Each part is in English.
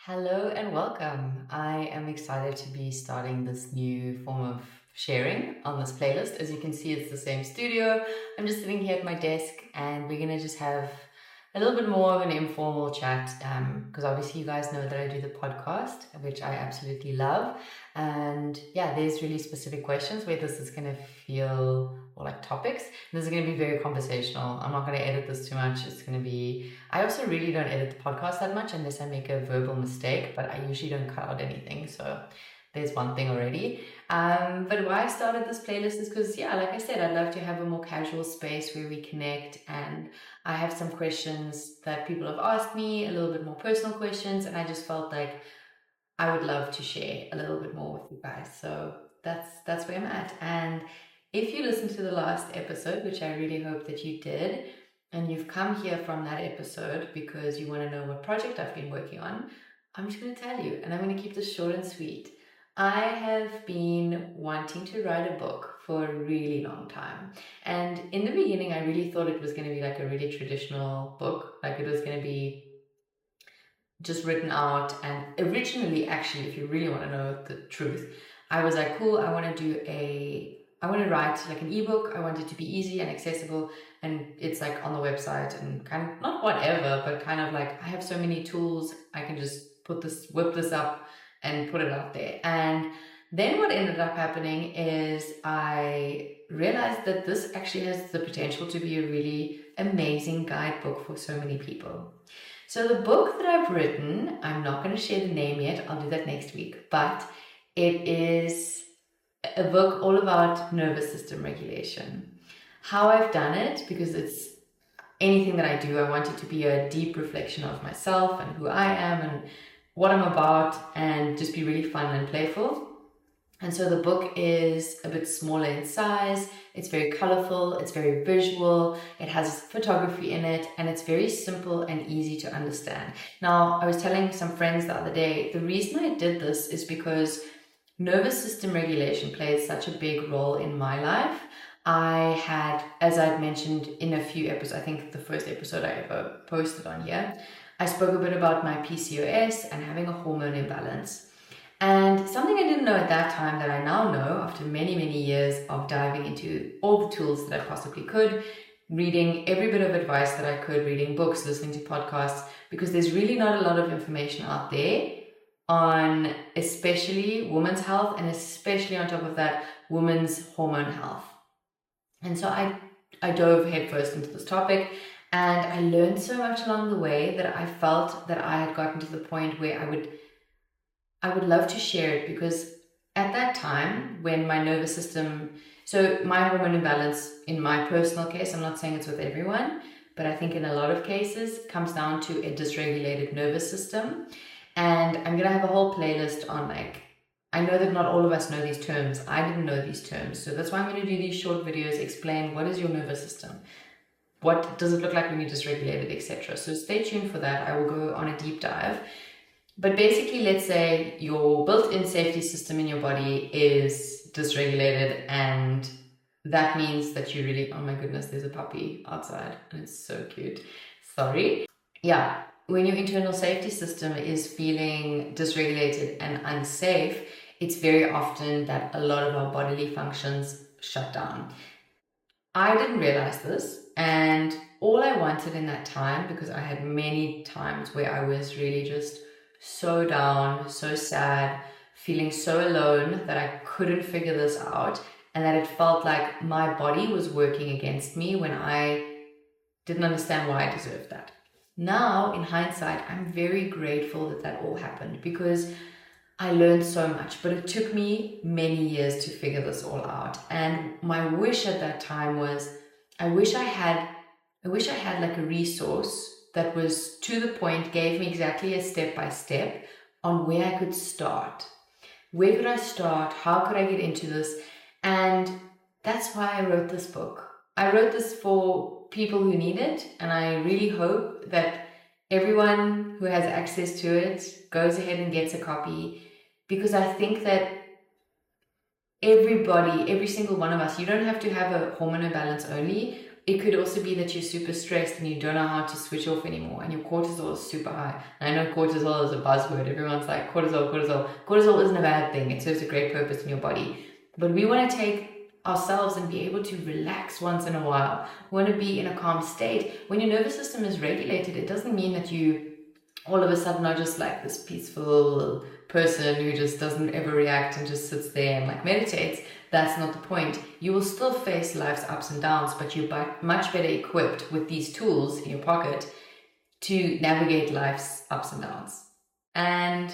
Hello and welcome. I am excited to be starting this new form of sharing on this playlist. As you can see, it's the same studio. I'm just sitting here at my desk and we're going to just have a little bit more of an informal chat because obviously you guys know that I do the podcast, which I absolutely love. And yeah, there's really specific questions where this is going to feel or like topics. This is going to be very conversational. I'm not going to edit this too much. It's going to be, I also really don't edit the podcast that much unless I make a verbal mistake, but I usually don't cut out anything. So there's one thing already. But why I started this playlist is because, yeah, like I said, I'd love to have a more casual space where we connect. And I have some questions that people have asked me, a little bit more personal questions. And I just felt like I would love to share a little bit more with you guys. So that's where I'm at. And if you listened to the last episode, which I really hope that you did, and you've come here from that episode because you want to know what project I've been working on, I'm just going to tell you, and I'm going to keep this short and sweet. I have been wanting to write a book for a really long time. And in the beginning, I really thought it was going to be like a really traditional book, like it was going to be just written out. And originally, actually, if you really want to know the truth, I was like, cool, I want to write like an ebook. I want it to be easy and accessible. And it's like on the website and kind of not whatever, but kind of like I have so many tools. I can just whip this up and put it out there. And then what ended up happening is I realized that this actually has the potential to be a really amazing guidebook for so many people. So the book that I've written, I'm not going to share the name yet. I'll do that next week. But it is a book all about nervous system regulation. How I've done it, because it's anything that I do, I want it to be a deep reflection of myself and who I am and what I'm about, and just be really fun and playful. And so the book is a bit smaller in size, it's very colorful, it's very visual, it has photography in it, and it's very simple and easy to understand. Now, I was telling some friends the other day, the reason I did this is because nervous system regulation plays such a big role in my life. I had, as I'd mentioned in a few episodes, I think the first episode I ever posted on here, I spoke a bit about my PCOS and having a hormone imbalance. And something I didn't know at that time that I now know after many, many years of diving into all the tools that I possibly could, reading every bit of advice that I could, reading books, listening to podcasts, because there's really not a lot of information out there on especially women's health and especially on top of that, women's hormone health. And so I dove headfirst into this topic and I learned so much along the way that I felt that I had gotten to the point where I would love to share it, because at that time when my nervous system, so my hormone imbalance in my personal case, I'm not saying it's with everyone, but I think in a lot of cases comes down to a dysregulated nervous system. And I'm going to have a whole playlist on like, I know that not all of us know these terms. I didn't know these terms. So that's why I'm going to do these short videos, explain what is your nervous system, what does it look like when you're dysregulated, etc. So stay tuned for that. I will go on a deep dive. But basically, let's say your built-in safety system in your body is dysregulated, and that means that you really, oh my goodness, there's a puppy outside and it's so cute. Sorry. Yeah, when your internal safety system is feeling dysregulated and unsafe, it's very often that a lot of our bodily functions shut down. I didn't realize this, and all I wanted in that time, because I had many times where I was really just so down, so sad, feeling so alone that I couldn't figure this out, and that it felt like my body was working against me when I didn't understand why I deserved that. Now, in hindsight, I'm very grateful that that all happened, because I learned so much, but it took me many years to figure this all out. And my wish at that time was, I wish I had like a resource that was to the point, gave me exactly a step by step on where I could start. Where could I start? How could I get into this? And that's why I wrote this book. I wrote this for people who need it, and I really hope that everyone who has access to it goes ahead and gets a copy, because I think that everybody, every single one of us, you don't have to have a hormone imbalance only. it could also be that you're super stressed and you don't know how to switch off anymore and your cortisol is super high. And I know cortisol is a buzzword. Everyone's like, cortisol, cortisol. Cortisol isn't a bad thing. It serves a great purpose in your body. But we want to take ourselves and be able to relax once in a while. We want to be in a calm state. When your nervous system is regulated, it doesn't mean that you all of a sudden are just like this peaceful person who just doesn't ever react and just sits there and like meditates. That's not the point. You will still face life's ups and downs, but you're much better equipped with these tools in your pocket to navigate life's ups and downs. And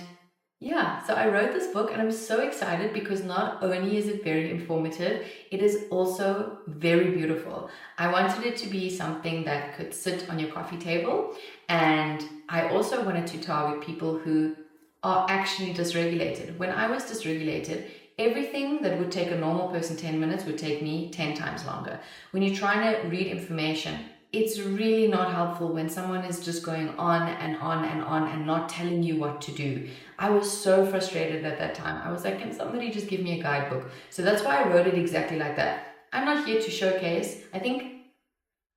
yeah, so I wrote this book and I'm so excited because not only is it very informative, it is also very beautiful. I wanted it to be something that could sit on your coffee table, and I also wanted to target people who are actually dysregulated. When I was dysregulated, everything that would take a normal person 10 minutes would take me 10 times longer. When you're trying to read information, it's really not helpful when someone is just going on and on and on and not telling you what to do. I was so frustrated at that time. I was like, can somebody just give me a guidebook? So that's why I wrote it exactly like that. I'm not here to showcase. I think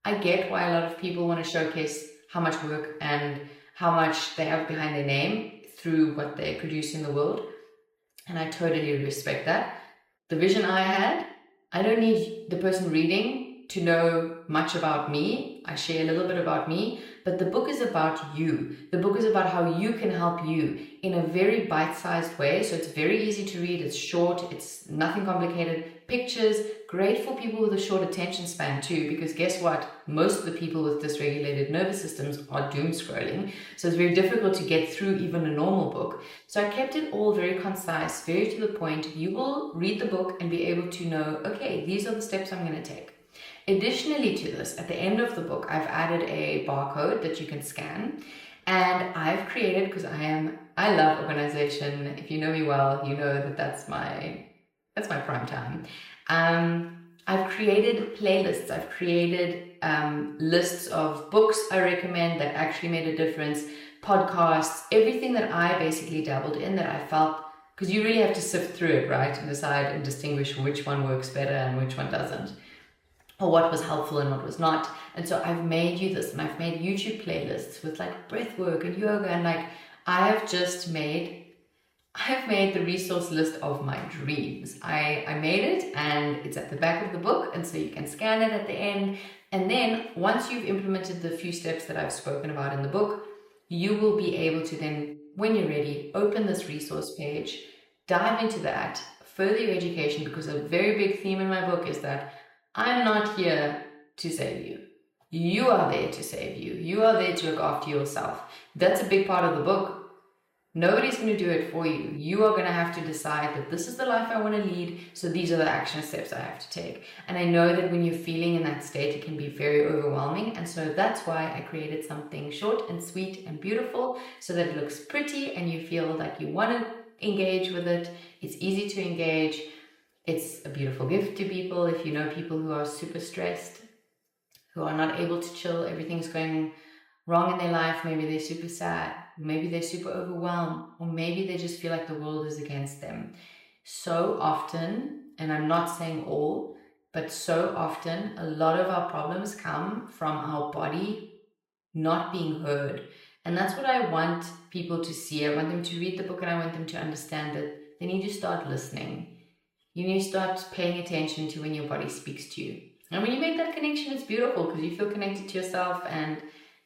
I get why a lot of people want to showcase how much work and how much they have behind their name through what they produce in the world. And I totally respect that. The vision I had, I don't need the person reading to know much about me. I share a little bit about me, but the book is about you. The book is about how you can help you in a very bite-sized way. So it's very easy to read. It's short. It's nothing complicated. Pictures, great for people with a short attention span too, because guess what? Most of the people with dysregulated nervous systems are doom scrolling. So it's very difficult to get through even a normal book. So I kept it all very concise, very to the point. You will read the book and be able to know, okay, these are the steps I'm going to take. Additionally to this, at the end of the book, I've added a barcode that you can scan, and I've created, because I love organization. If you know me well, you know that that's my prime time. I've created playlists. I've created lists of books I recommend that actually made a difference, podcasts, everything that I basically dabbled in that I felt, because you really have to sift through it, right, and decide and distinguish which one works better and which one doesn't, or what was helpful and what was not. And so I've made you this, and I've made YouTube playlists with like breath work and yoga, and like I've made the resource list of my dreams. I made it, and it's at the back of the book, and so you can scan it at the end. And then once you've implemented the few steps that I've spoken about in the book, you will be able to then, when you're ready, open this resource page, dive into that, further your education, because a very big theme in my book is that I'm not here to save you. You are there to save you. You are there to look after yourself. That's a big part of the book. Nobody's going to do it for you. You are going to have to decide that this is the life I want to lead, so these are the action steps I have to take. And I know that when you're feeling in that state, it can be very overwhelming. And so that's why I created something short and sweet and beautiful, so that it looks pretty and you feel like you want to engage with it. It's easy to engage. It's a beautiful gift to people. If you know people who are super stressed, who are not able to chill, everything's going wrong in their life, maybe they're super sad, maybe they're super overwhelmed, or maybe they just feel like the world is against them. So often, and I'm not saying all, but so often, a lot of our problems come from our body not being heard. And that's what I want people to see. I want them to read the book, and I want them to understand that they need to start listening. You need to start paying attention to when your body speaks to you. And when you make that connection, it's beautiful because you feel connected to yourself. And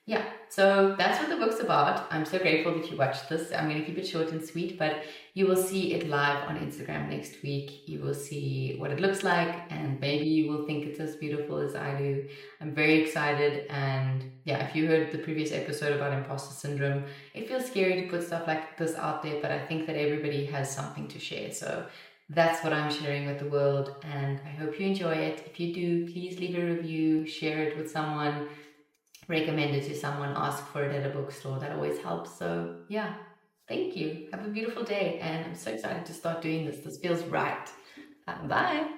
yeah, so that's what the book's about. I'm so grateful that you watched this. I'm going to keep it short and sweet, but you will see it live on Instagram next week. You will see what it looks like, and maybe you will think it's as beautiful as I do. I'm very excited. And yeah, if you heard the previous episode about imposter syndrome, it feels scary to put stuff like this out there, but I think that everybody has something to share. So that's what I'm sharing with the world, and I hope you enjoy it. If you do, please leave a review, share it with someone, recommend it to someone, ask for it at a bookstore. That always helps. So yeah, thank you. Have a beautiful day, and I'm so excited to start doing this. This feels right. Bye.